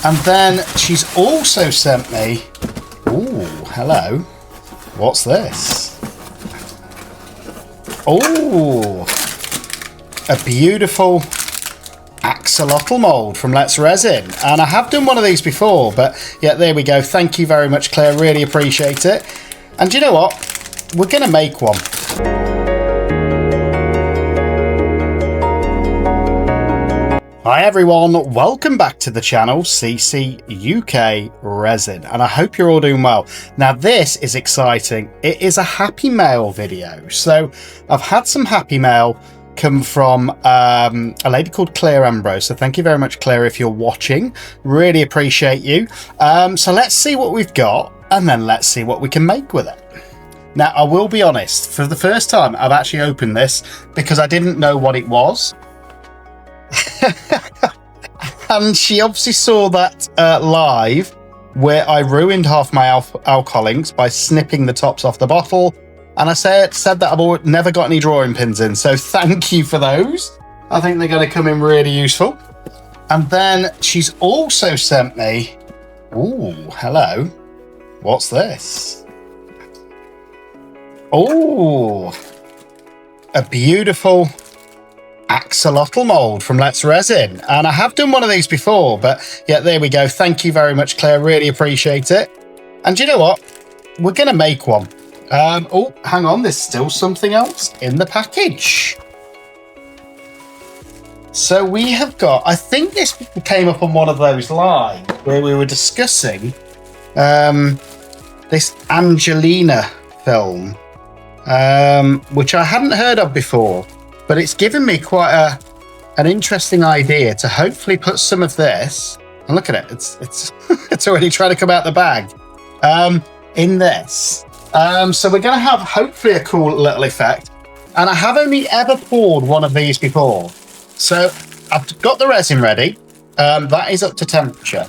And then she's also sent me... Ooh, hello. What's this? Oh, a beautiful axolotl mold from Let's Resin. And I have done one of these before, but yeah, there we go. Thank you very much, Claire. Really appreciate it. And you know what? We're going to make one. Hi everyone, welcome back to the channel CCUK Resin, and I hope you're all doing well. Now this is exciting. It is a happy mail video. So I've had some happy mail come from a lady called Claire Ambrose. So thank you very much, Claire, if you're watching. Really appreciate you. So let's see what we've got, and then let's see what we can make with it. Now I will be honest, for the first time I've actually opened this because I didn't know what it was. And she obviously saw that live where I ruined half my alcohol inks by snipping the tops off the bottle, and I said that I've never got any drawing pins in, so thank you for those. I think they're going to come in really useful. And then she's also sent me... Ooh, hello. What's this? Oh, a beautiful axolotl mold from Let's Resin. And I have done one of these before, but yeah, there we go. Thank you very much, Claire. Really appreciate it. And you know what? We're going to make one. Oh, hang on. There's still something else in the package. So we have got, I think this came up on one of those lives where we were discussing this Angelina film, which I hadn't heard of before. But it's given me quite an interesting idea to hopefully put some of this, and look at it, it's already trying to come out the bag, in this. So we're going to have hopefully a cool little effect. And I have only ever poured one of these before. So I've got the resin ready. That is up to temperature.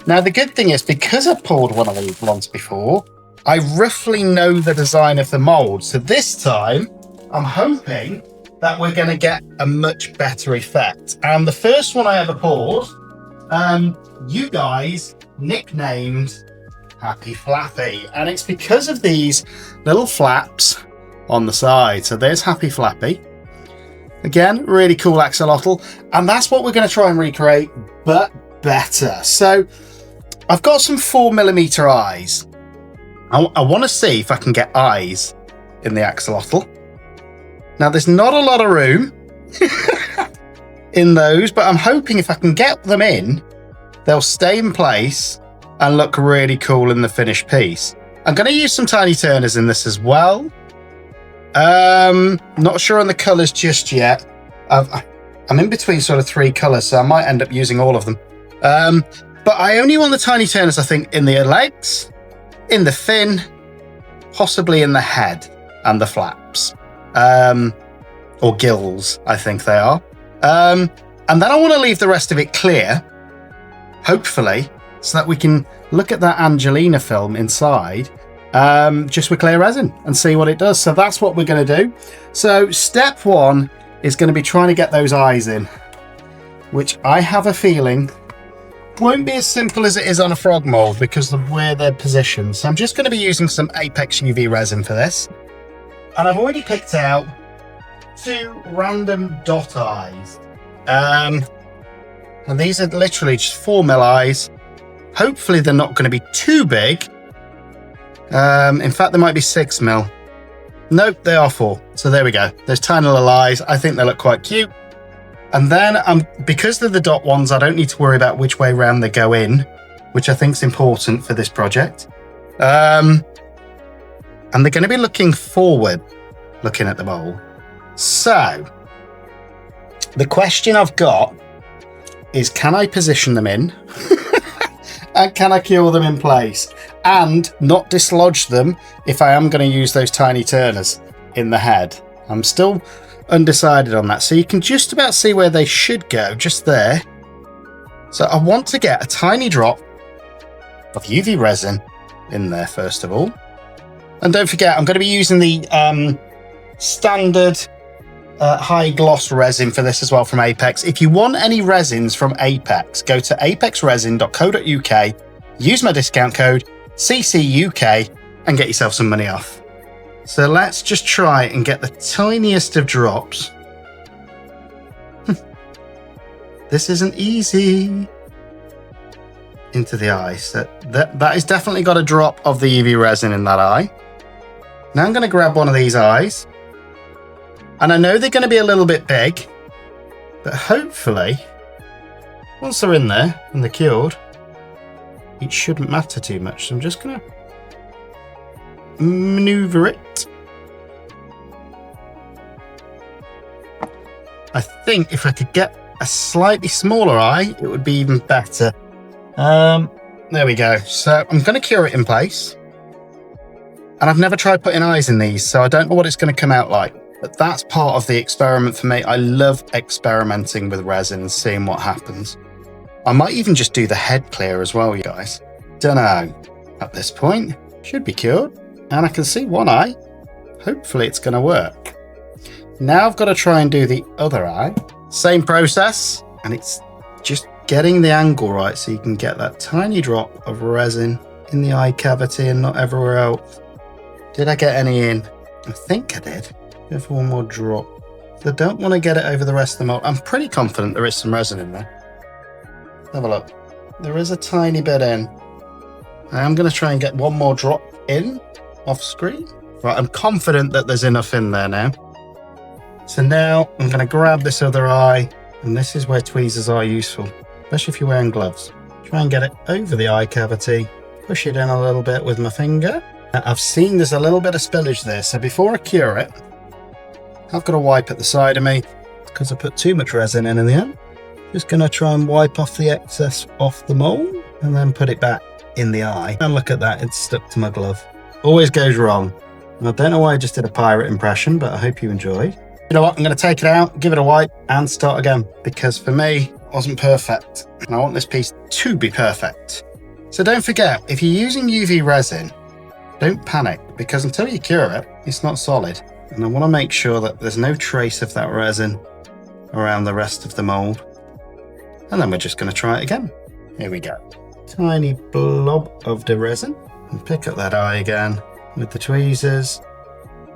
Now the good thing is, because I've poured one of these once before, I roughly know the design of the mold. So this time I'm hoping that we're going to get a much better effect. And the first one I ever poured, you guys nicknamed Happy Flappy, and it's because of these little flaps on the side. So there's Happy Flappy. Again, really cool axolotl, and that's what we're going to try and recreate, but better. So I've got some 4mm eyes. I want to see if I can get eyes in the axolotl. Now, there's not a lot of room in those, but I'm hoping if I can get them in, they'll stay in place and look really cool in the finished piece. I'm going to use some tiny turners in this as well. Not sure on the colours just yet. I'm in between sort of 3 colours, so I might end up using all of them. But I only want the tiny turners, I think, in the legs, in the fin, possibly in the head and the flaps. Or gills, I think they are. And then I want to leave the rest of it clear, hopefully, so that we can look at that Angelina film inside, just with clear resin and see what it does. So that's what we're going to do. So step 1 is going to be trying to get those eyes in, which I have a feeling won't be as simple as it is on a frog mold because of where they're positioned. So I'm just going to be using some Apex UV resin for this. And I've already picked out 2 random dot eyes. And these are literally just 4mm eyes. Hopefully they're not going to be too big. In fact, they might be 6mm. Nope, they are 4. So there we go. There's tiny little eyes. I think they look quite cute. And then because they're the dot ones, I don't need to worry about which way round they go in, which I think is important for this project. And they're going to be looking forward, looking at the mold. So the question I've got is, can I position them in? And can I cure them in place? And not dislodge them if I am going to use those tiny turners in the head. I'm still undecided on that. So you can just about see where they should go, just there. So I want to get a tiny drop of UV resin in there first of all. And don't forget, I'm going to be using the standard high gloss resin for this as well from Apex. If you want any resins from Apex, go to apexresin.co.uk, use my discount code CCUK and get yourself some money off. So let's just try and get the tiniest of drops. This isn't easy. Into the eye. So that has definitely got a drop of the UV resin in that eye. Now I'm going to grab one of these eyes. And I know they're going to be a little bit big, but hopefully, once they're in there and they're cured, it shouldn't matter too much. So I'm just going to maneuver it. I think if I could get a slightly smaller eye, it would be even better. There we go. So I'm going to cure it in place. And I've never tried putting eyes in these, so I don't know what it's going to come out like. But that's part of the experiment for me. I love experimenting with resin and seeing what happens. I might even just do the head clear as well, you guys. Don't know. At this point, should be cured. And I can see one eye. Hopefully it's going to work. Now I've got to try and do the other eye. Same process. And it's just getting the angle right so you can get that tiny drop of resin in the eye cavity and not everywhere else. Did I get any in? I think I did. Give one more drop. So I don't want to get it over the rest of the mold. I'm pretty confident there is some resin in there. Have a look. There is a tiny bit in. I'm going to try and get one more drop in off screen. Right, I'm confident that there's enough in there now. So now I'm going to grab this other eye, and this is where tweezers are useful, especially if you're wearing gloves. Try and get it over the eye cavity, push it in a little bit with my finger. Now, I've seen there's a little bit of spillage there, so before I cure it, I've got a wipe at the side of me because I put too much resin in the end. Just going to try and wipe off the excess off the mold and then put it back in the eye. And look at that, it's stuck to my glove. Always goes wrong. And I don't know why I just did a pirate impression, but I hope you enjoyed. You know what, I'm going to take it out, give it a wipe and start again, because for me, it wasn't perfect. And I want this piece to be perfect. So don't forget, if you're using UV resin, don't panic, because until you cure it, it's not solid. And I want to make sure that there's no trace of that resin around the rest of the mold. And then we're just going to try it again. Here we go. Tiny blob of the resin. And pick up that eye again with the tweezers.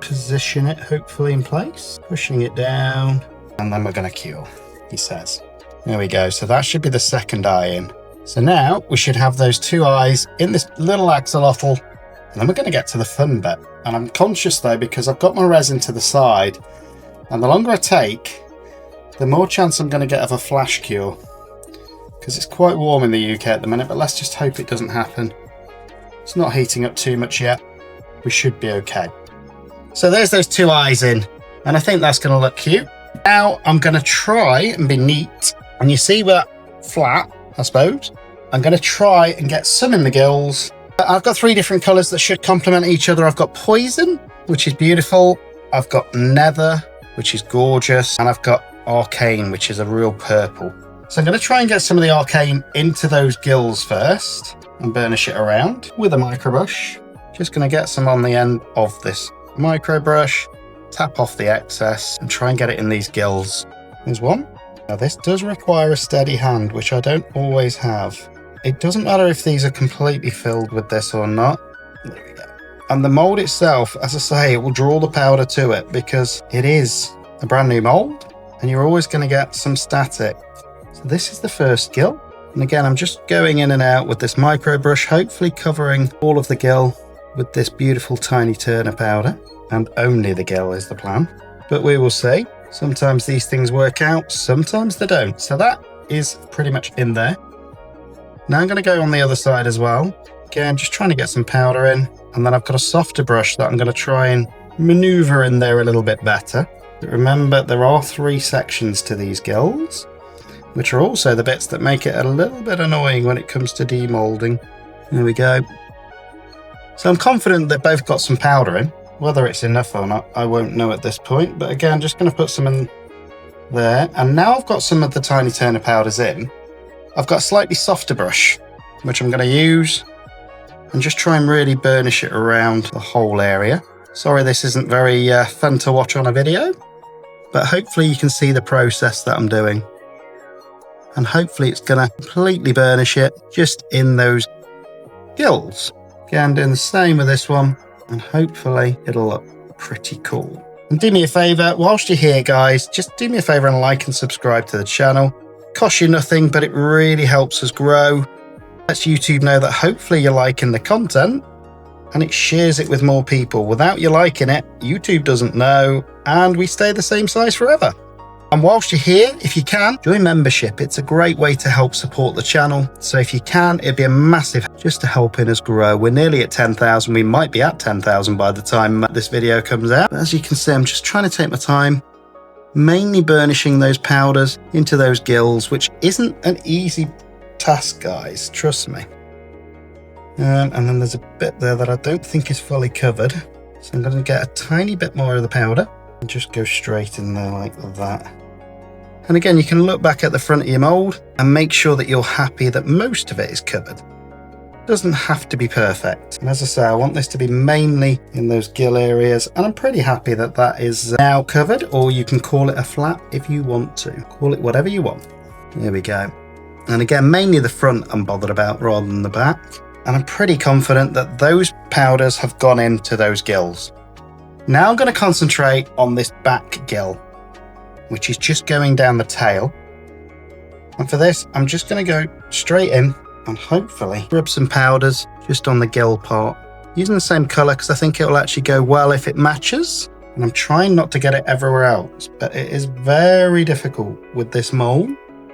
Position it hopefully in place. Pushing it down. And then we're going to cure, he says. There we go. So that should be the second eye in. So now we should have those two eyes in this little axolotl. And then we're going to get to the fun bit. And I'm conscious though, because I've got my resin to the side. And the longer I take, the more chance I'm going to get of a flash cure. Because it's quite warm in the UK at the minute, but let's just hope it doesn't happen. It's not heating up too much yet. We should be okay. So there's those two eyes in. And I think that's going to look cute. Now I'm going to try and be neat. And you see that flat, I suppose. I'm going to try and get some in the gills. I've got three different colours that should complement each other. I've got Poison, which is beautiful. I've got Nether, which is gorgeous. And I've got Arcane, which is a real purple. So I'm going to try and get some of the Arcane into those gills first and burnish it around with a micro brush. Just going to get some on the end of this micro brush, tap off the excess and try and get it in these gills. There's one. Now this does require a steady hand, which I don't always have. It doesn't matter if these are completely filled with this or not. There we go. And the mold itself, as I say, it will draw the powder to it because it is a brand new mold and you're always going to get some static. So this is the first gill. And again, I'm just going in and out with this micro brush, hopefully covering all of the gill with this beautiful tiny turner powder. And only the gill is the plan. But we will see. Sometimes these things work out, sometimes they don't. So that is pretty much in there. Now I'm going to go on the other side as well. Again, just trying to get some powder in. And then I've got a softer brush that I'm going to try and maneuver in there a little bit better. But remember, there are three sections to these gills, which are also the bits that make it a little bit annoying when it comes to demolding. There we go. So I'm confident they've both got some powder in. Whether it's enough or not, I won't know at this point. But again, just going to put some in there. And now I've got some of the tiny turner powders in. I've got a slightly softer brush, which I'm going to use and just try and really burnish it around the whole area. Sorry, this isn't very fun to watch on a video, but hopefully you can see the process that I'm doing. And hopefully it's going to completely burnish it just in those gills. Again, doing the same with this one, and hopefully it'll look pretty cool. And do me a favour, whilst you're here guys, just do me a favour and like and subscribe to the channel. Costs you nothing, but it really helps us grow. Lets YouTube know that hopefully you're liking the content, and it shares it with more people. Without you liking it, YouTube doesn't know, and we stay the same size forever. And whilst you're here, if you can, join membership. It's a great way to help support the channel. So if you can, it'd be a massive just to helping us grow. We're nearly at 10,000. We might be at 10,000 by the time this video comes out. But as you can see, I'm just trying to take my time, mainly burnishing those powders into those gills, which isn't an easy task, guys. Trust me. And then there's a bit there that I don't think is fully covered. So I'm going to get a tiny bit more of the powder and just go straight in there like that. And again, you can look back at the front of your mold and make sure that you're happy that most of it is covered. It doesn't have to be perfect. And as I say, I want this to be mainly in those gill areas, and I'm pretty happy that that is now covered, or you can call it a flap if you want to. Call it whatever you want. There we go. And again, mainly the front I'm bothered about rather than the back. And I'm pretty confident that those powders have gone into those gills. Now I'm going to concentrate on this back gill, which is just going down the tail. And for this, I'm just going to go straight in and hopefully rub some powders just on the gill part, using the same color because I think it will actually go well if it matches. And I'm trying not to get it everywhere else, but it is very difficult with this mold.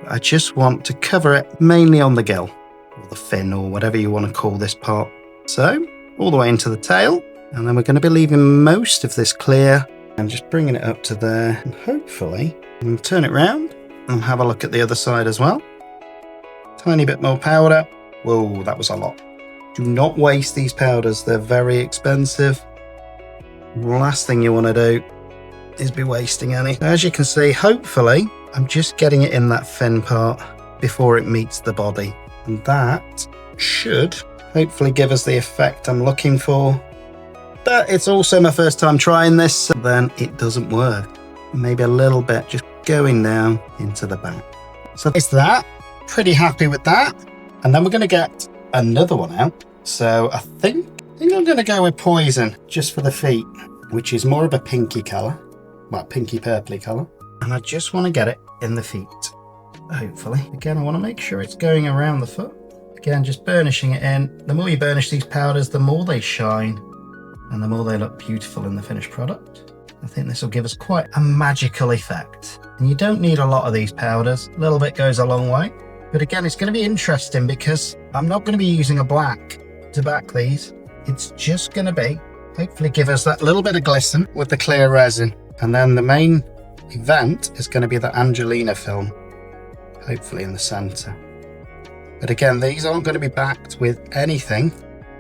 I just want to cover it mainly on the gill, or the fin, or whatever you want to call this part. So all the way into the tail, and then we're going to be leaving most of this clear and just bringing it up to there, and hopefully we'll turn it round and have a look at the other side as well. Tiny bit more powder. Whoa, that was a lot. Do not waste these powders, they're very expensive. Last thing you want to do is be wasting any. As you can see, hopefully I'm just getting it in that fin part before it meets the body, and that should hopefully give us the effect I'm looking for. But it's also my first time trying this, so then it doesn't work. Maybe a little bit just going down into the back. So it's that. Pretty happy with that. And then we're going to get another one out. So I think I'm going to go with Poison just for the feet, which is more of a pinky colour. Well, pinky purpley colour. And I just want to get it in the feet, hopefully. Again, I want to make sure it's going around the foot. Again, just burnishing it in. The more you burnish these powders, the more they shine and the more they look beautiful in the finished product. I think this will give us quite a magical effect. And you don't need a lot of these powders. A little bit goes a long way. But again, it's going to be interesting because I'm not going to be using a black to back these. It's just going to be, hopefully give us that little bit of glisten with the clear resin. And then the main event is going to be the Angelina film, hopefully in the center. But again, these aren't going to be backed with anything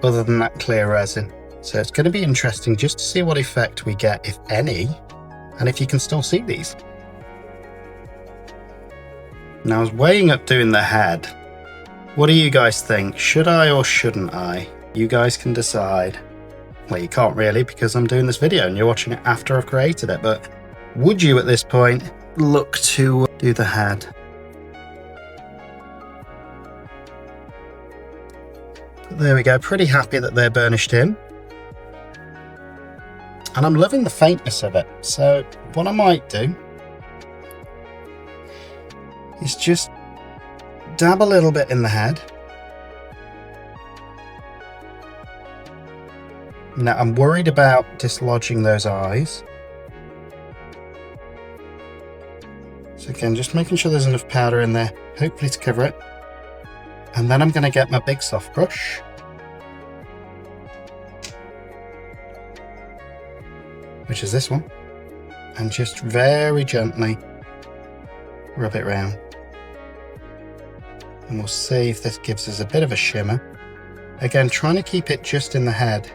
other than that clear resin. So it's going to be interesting just to see what effect we get, if any, and if you can still see these. Now I was weighing up doing the head. What do you guys think? Should I or shouldn't I? You guys can decide. Well, you can't really because I'm doing this video and you're watching it after I've created it, but would you at this point look to do the head? But there we go, pretty happy that they're burnished in. And I'm loving the faintness of it. So what I might do is just dab a little bit in the head. Now I'm worried about dislodging those eyes. So again, just making sure there's enough powder in there, hopefully to cover it. And then I'm going to get my big soft brush. Which is this one. And just very gently rub it round. And we'll see if this gives us a bit of a shimmer. Again, trying to keep it just in the head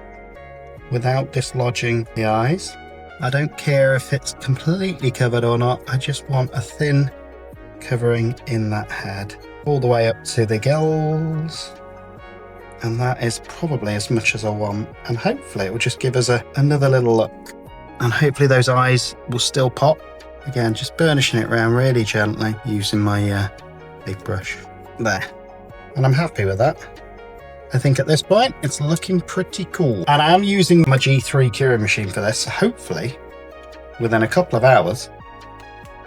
without dislodging the eyes. I don't care if it's completely covered or not. I just want a thin covering in that head. All the way up to the gills. And that is probably as much as I want. And hopefully it will just give us another little look. And hopefully those eyes will still pop Again, just burnishing it around really gently using my big brush. There. And I'm happy with that. I think at this point, it's looking pretty cool. And I am using my G3 keyring machine for this, so hopefully, within a couple of hours,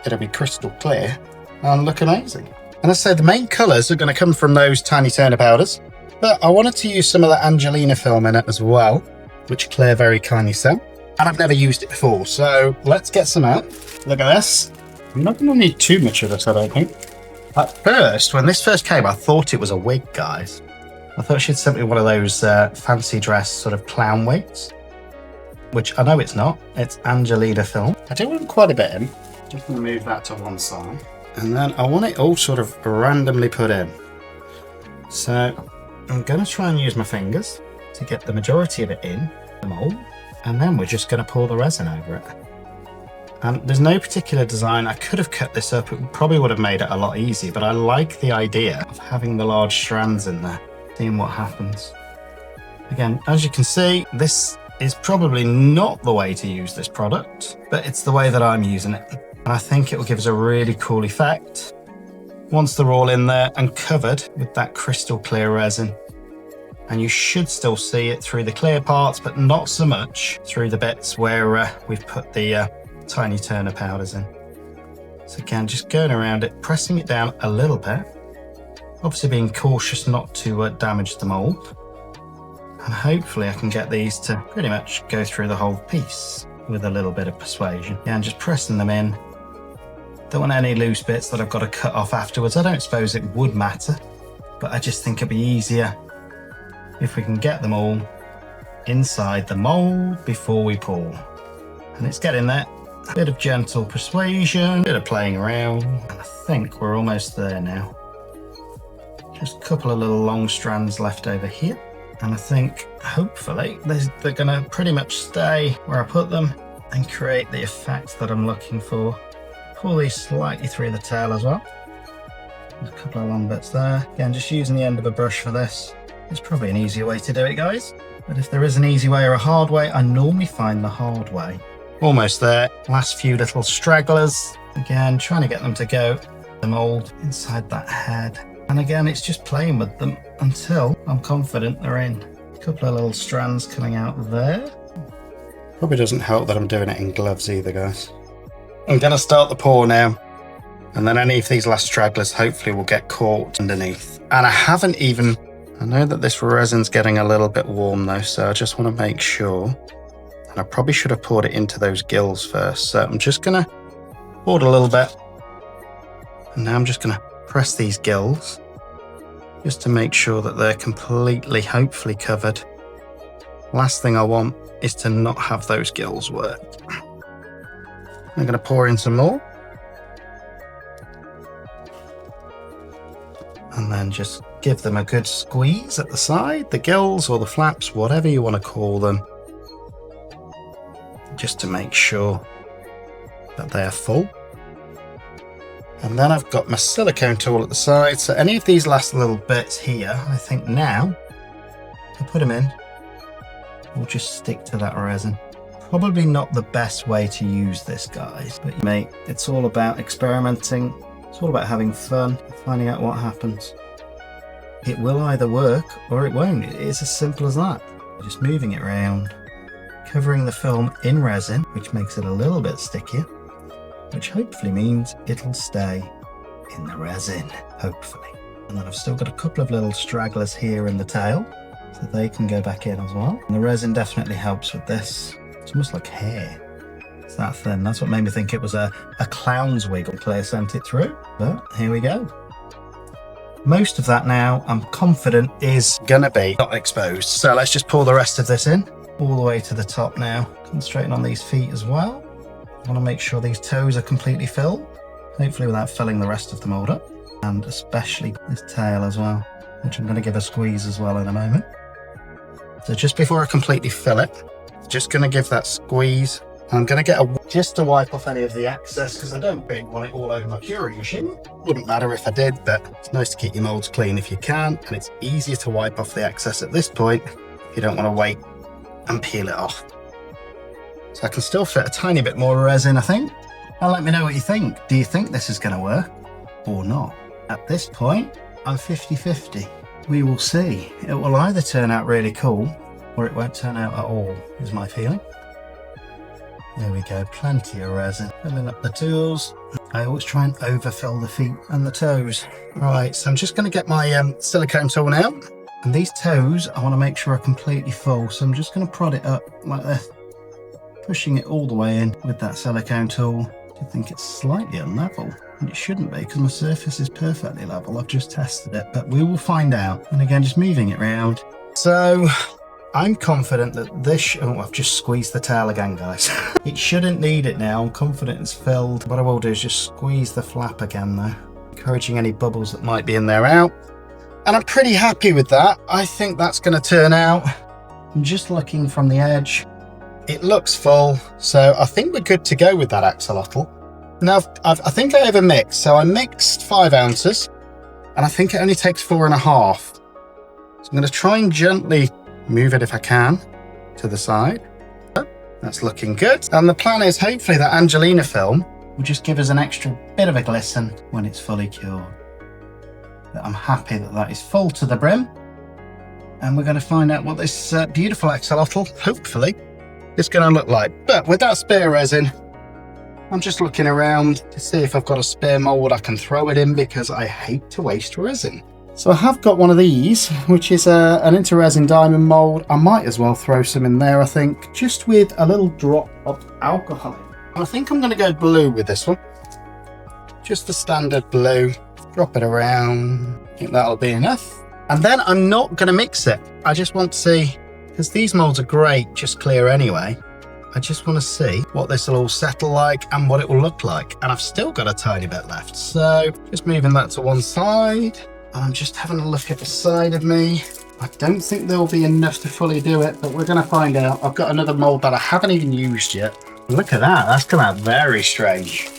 it'll be crystal clear and look amazing. And as I say, the main colours are going to come from those tiny turner powders, but I wanted to use some of the Angelina film in it as well, which Claire very kindly sent. And I've never used it before, so let's get some out. Look at this. I'm not going to need too much of this, I don't think. At first, when this first came, I thought it was a wig, guys. I thought she'd sent me one of those fancy dress sort of clown wigs, which I know it's not. It's Angelina film. I do want quite a bit in. Just going to move that to one side. And then I want it all sort of randomly put in. So I'm going to try and use my fingers to get the majority of it in the mold. And then we're just going to pour the resin over it. And there's no particular design. I could have cut this up. It probably would have made it a lot easier, but I like the idea of having the large strands in there, seeing what happens. Again, as you can see, this is probably not the way to use this product, but it's the way that I'm using it. And I think it will give us a really cool effect once they're all in there and covered with that crystal clear resin. And you should still see it through the clear parts, but not so much through the bits where we've put the tiny turner powders in. So again, just going around it, pressing it down a little bit, obviously being cautious not to damage the mold. And hopefully I can get these to pretty much go through the whole piece with a little bit of persuasion. Yeah, and just pressing them in. Don't want any loose bits that I've got to cut off afterwards. I don't suppose it would matter, but I just think it'd be easier if we can get them all inside the mold before we pour. And it's getting there. A bit of gentle persuasion, a bit of playing around, and I think we're almost there now. Just a couple of little long strands left over here. And I think, hopefully, they're going to pretty much stay where I put them and create the effect that I'm looking for. Pull these slightly through the tail as well. There's a couple of long bits there. Again, just using the end of a brush for this. It's probably an easier way to do it, guys. But if there is an easy way or a hard way, I normally find the hard way. Almost there. Last few little stragglers. Again, trying to get them to go the mold inside that head. And again, it's just playing with them until I'm confident they're in. A couple of little strands coming out there. Probably doesn't help that I'm doing it in gloves either, guys. I'm going to start the pour now. And then any of these last stragglers hopefully will get caught underneath. And I know that this resin's getting a little bit warm though, so I just want to make sure. And I probably should have poured it into those gills first. So I'm just going to pour it a little bit. And now I'm just going to press these gills just to make sure that they're completely, hopefully covered. Last thing I want is to not have those gills work. I'm going to pour in some more. And then just give them a good squeeze at the side, the gills or the flaps, whatever you want to call them, just to make sure that they're full. And then I've got my silicone tool at the side, so any of these last little bits here, I think now, if I put them in, we'll just stick to that resin. Probably not the best way to use this, guys, but mate, it's all about experimenting. It's all about having fun, finding out what happens. It will either work or it won't. It is as simple as that. Just moving it around, covering the film in resin, which makes it a little bit stickier, which hopefully means it'll stay in the resin, hopefully. And then I've still got a couple of little stragglers here in the tail, so they can go back in as well. And the resin definitely helps with this. It's almost like hair. It's that thin. That's what made me think it was a clown's wig when Claire sent it through. But here we go. Most of that now, I'm confident, is gonna be not exposed. So let's just pour the rest of this in, all the way to the top now. Concentrating on these feet as well. I want to make sure these toes are completely filled, hopefully without filling the rest of the mold up. And especially this tail as well, which I'm going to give a squeeze as well in a moment. So just before I completely fill it, just going to give that squeeze. I'm going to get just to wipe off any of the excess, because I don't really want it all over my keyring machine. Wouldn't matter if I did, but it's nice to keep your molds clean if you can, and it's easier to wipe off the excess at this point if you don't want to wait and peel it off. So I can still fit a tiny bit more resin, I think. And let me know what you think. Do you think this is going to work or not? At this point, I'm 50-50. We will see. It will either turn out really cool or it won't turn out at all, is my feeling. There we go, plenty of resin. Filling up the tools. I always try and overfill the feet and the toes. Right, so I'm just going to get my silicone tool now. And these toes, I want to make sure are completely full. So I'm just going to prod it up like this, pushing it all the way in with that silicone tool. I think it's slightly unlevel, and it shouldn't be because my surface is perfectly level. I've just tested it, but we will find out. And again, just moving it around. So I'm confident that this, oh, I've just squeezed the tail again, guys. It shouldn't need it now. I'm confident it's filled. What I will do is just squeeze the flap again though, encouraging any bubbles that might be in there out. And I'm pretty happy with that. I think that's going to turn out. I'm just looking from the edge. It looks full, so I think we're good to go with that axolotl. Now, I think I over mixed, so I mixed 5 ounces, and I think it only takes 4.5. So I'm going to try and gently move it if I can to the side. That's looking good. And the plan is hopefully that Angelina film will just give us an extra bit of a glisten when it's fully cured. But I'm happy that that is full to the brim, and we're going to find out what this beautiful axolotl, hopefully, is going to look like. But with that spare resin, I'm just looking around to see if I've got a spare mold I can throw it in, because I hate to waste resin. So I have got one of these, which is an intoresin diamond mold. I might as well throw some in there, I think, just with a little drop of alcohol. I think I'm going to go blue with this one. Just the standard blue. Drop it around. I think that'll be enough. And then I'm not going to mix it. I just want to see, because these molds are great, just clear anyway. I just want to see what this will all settle like and what it will look like. And I've still got a tiny bit left. So just moving that to one side. I'm just having a look at the side of me. I don't think there'll be enough to fully do it, but we're going to find out. I've got another mold that I haven't even used yet. Look at that. That's come out very strange.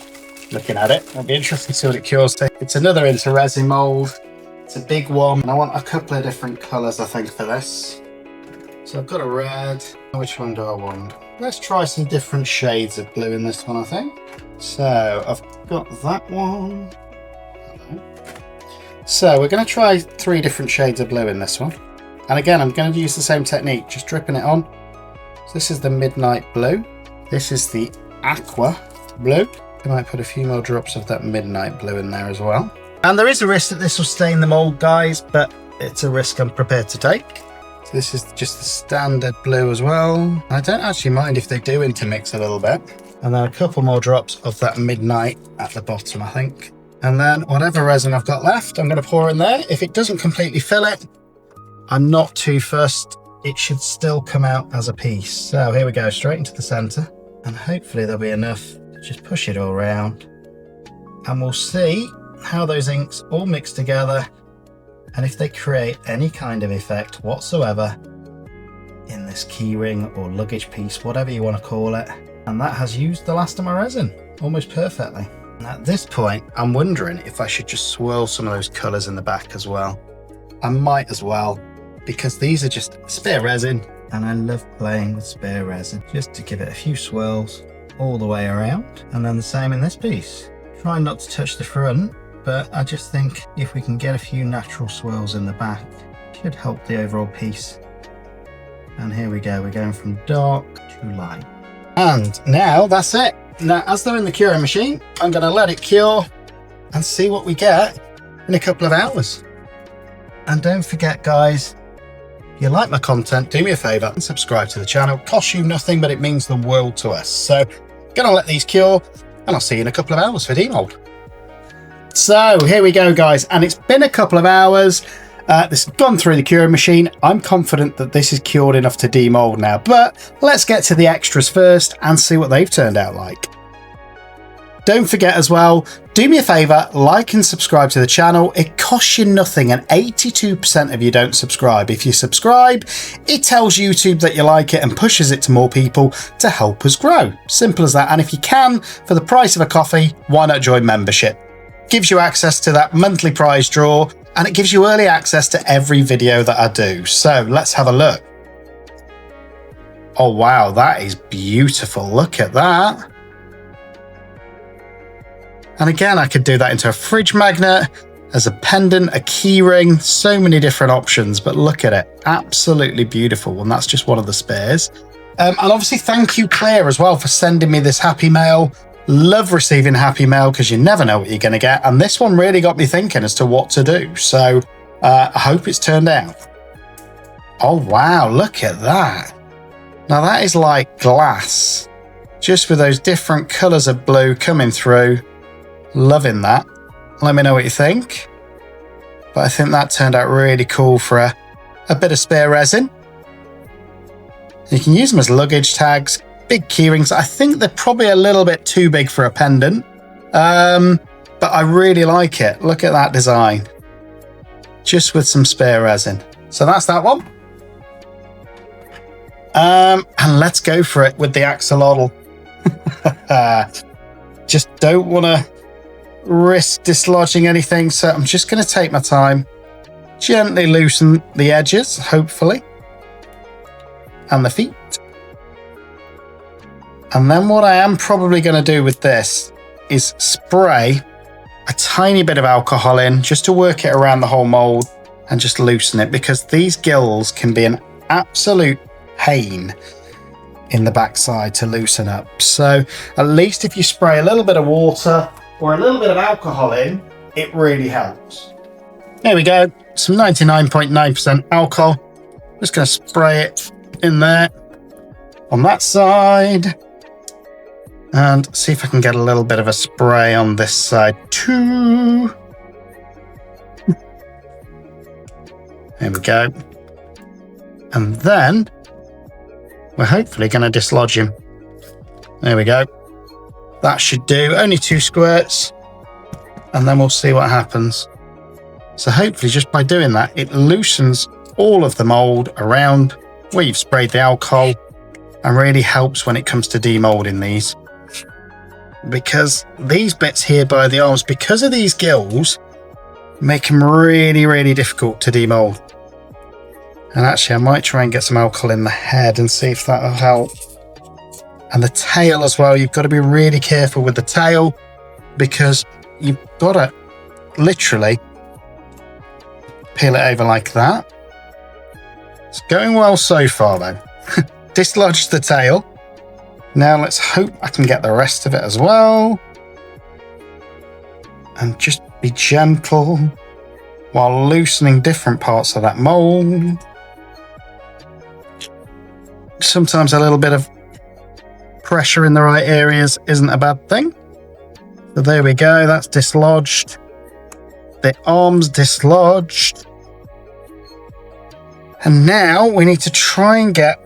Looking at it, it'll be interesting to see what it cures to. It's another intoresin mold. It's a big one. And I want a couple of different colours, I think, for this. So I've got a red. Which one do I want? Let's try some different shades of blue in this one, I think. So I've got that one. So we're going to try 3 different shades of blue in this one. And again, I'm going to use the same technique, just dripping it on. So this is the midnight blue. This is the aqua blue. I might put a few more drops of that midnight blue in there as well. And there is a risk that this will stain the mold, guys, but it's a risk I'm prepared to take. So this is just the standard blue as well. I don't actually mind if they do intermix a little bit. And then a couple more drops of that midnight at the bottom, I think. And then whatever resin I've got left, I'm going to pour in there. If it doesn't completely fill it, I'm not too fussed. It should still come out as a piece. So here we go, straight into the center. And hopefully there'll be enough to just push it all around. And we'll see how those inks all mix together and if they create any kind of effect whatsoever in this keyring or luggage piece, whatever you want to call it. And that has used the last of my resin almost perfectly. And at this point, I'm wondering if I should just swirl some of those colours in the back as well. I might as well, because these are just spare resin, and I love playing with spare resin, just to give it a few swirls all the way around. And then the same in this piece. Try not to touch the front, but I just think if we can get a few natural swirls in the back, it should help the overall piece. And here we go, we're going from dark to light. And now that's it. Now, as they're in the curing machine, I'm going to let it cure and see what we get in a couple of hours. And don't forget, guys, if you like my content, do me a favour and subscribe to the channel. It costs you nothing, but it means the world to us. So, going to let these cure, and I'll see you in a couple of hours for Demold. So, here we go, guys, and it's been a couple of hours. This has gone through the curing machine. I'm confident that this is cured enough to demold now, but let's get to the extras first and see what they've turned out like. Don't forget as well, do me a favour, like and subscribe to the channel. It costs you nothing and 82% of you don't subscribe. If you subscribe, it tells YouTube that you like it and pushes it to more people to help us grow. Simple as that. And if you can, for the price of a coffee, why not join membership? Gives you access to that monthly prize draw, and it gives you early access to every video that I do. So let's have a look. Oh wow, that is beautiful. Look at that. And again, I could do that into a fridge magnet, as a pendant, a keyring, so many different options, but look at it. Absolutely beautiful. And that's just one of the spares. And obviously, thank you, Claire, as well, for sending me this happy mail. Love receiving happy mail because you never know what you're going to get. And this one really got me thinking as to what to do. So I hope it's turned out. Oh, wow. Look at that. Now, that is like glass, just with those different colours of blue coming through. Loving that. Let me know what you think. But I think that turned out really cool for a bit of spare resin. You can use them as luggage tags, big keyrings. I think they're probably a little bit too big for a pendant. But I really like it. Look at that design. Just with some spare resin. So that's that one. And let's go for it with the axolotl. Just don't want to risk dislodging anything, so I'm just going to take my time, gently loosen the edges, hopefully, and the feet. And then what I am probably going to do with this is spray a tiny bit of alcohol in just to work it around the whole mold and just loosen it, because these gills can be an absolute pain in the backside to loosen up. So at least if you spray a little bit of water or a little bit of alcohol in, it really helps. There we go, some 99.9% alcohol. Just going to spray it in there on that side and see if I can get a little bit of a spray on this side too. There we go. And then we're hopefully going to dislodge him. There we go. That should do. Only 2 squirts. And then we'll see what happens. So hopefully just by doing that, it loosens all of the mold around where you've sprayed the alcohol and really helps when it comes to demolding these. Because these bits here by the arms, because of these gills, make them really, really difficult to demold. And actually, I might try and get some alcohol in the head and see if that'll help. And the tail as well, you've got to be really careful with the tail, because you've got to literally peel it over like that. It's going well so far though. Dislodged the tail. Now let's hope I can get the rest of it as well. And just be gentle while loosening different parts of that mold. Sometimes a little bit of pressure in the right areas isn't a bad thing. So there we go, that's dislodged. The arm's dislodged. And now we need to try and get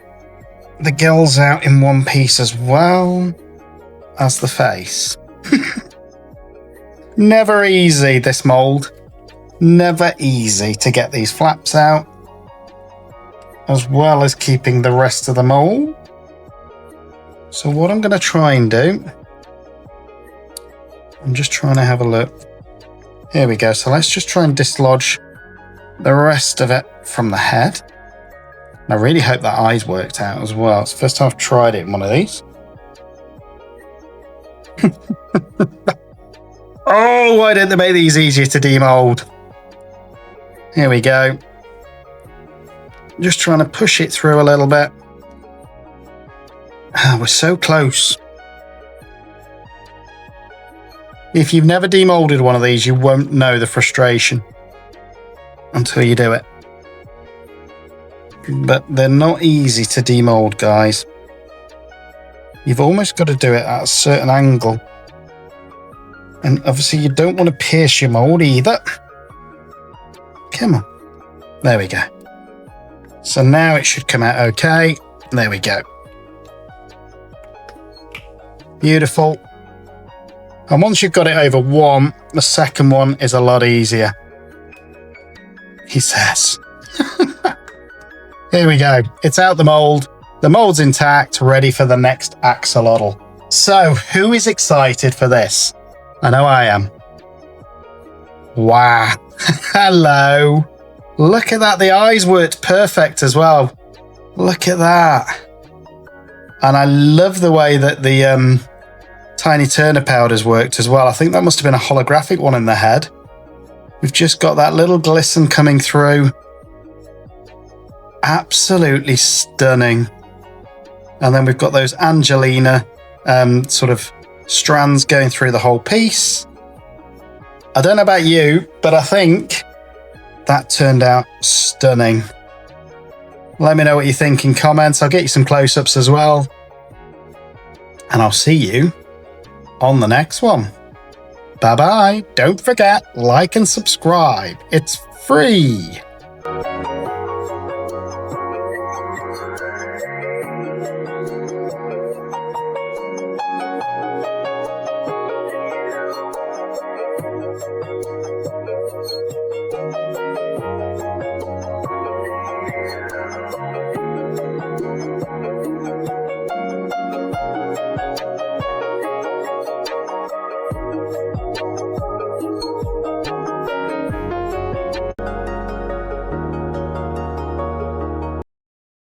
the gills out in one piece as well as the face. Never easy, this mold. Never easy to get these flaps out, as well as keeping the rest of the mold. So what I'm going to try and do, I'm just trying to have a look. Here we go. So let's just try and dislodge the rest of it from the head. And I really hope that eye's worked out as well. It's the first time I've tried it in one of these. Oh, why didn't they make these easier to demold? Here we go. Just trying to push it through a little bit. We're so close. If you've never demolded one of these, you won't know the frustration until you do it. But they're not easy to demold, guys. You've almost got to do it at a certain angle. And obviously you don't want to pierce your mold either. Come on. There we go. So now it should come out okay. There we go. Beautiful. And once you've got it over one, the second one is a lot easier, he says. Here we go. It's out the mold. The mold's intact, ready for the next axolotl. So, who is excited for this? I know I am. Wow. Hello. Look at that. The eyes worked perfect as well. Look at that. And I love the way that the Tiny Turner powders worked as well. I think that must have been a holographic one in the head. We've just got that little glisten coming through. Absolutely stunning. And then we've got those Angelina sort of strands going through the whole piece. I don't know about you, but I think that turned out stunning. Let me know what you think in comments. I'll get you some close-ups as well. And I'll see you on the next one. Bye-bye. Don't forget, like and subscribe. It's free.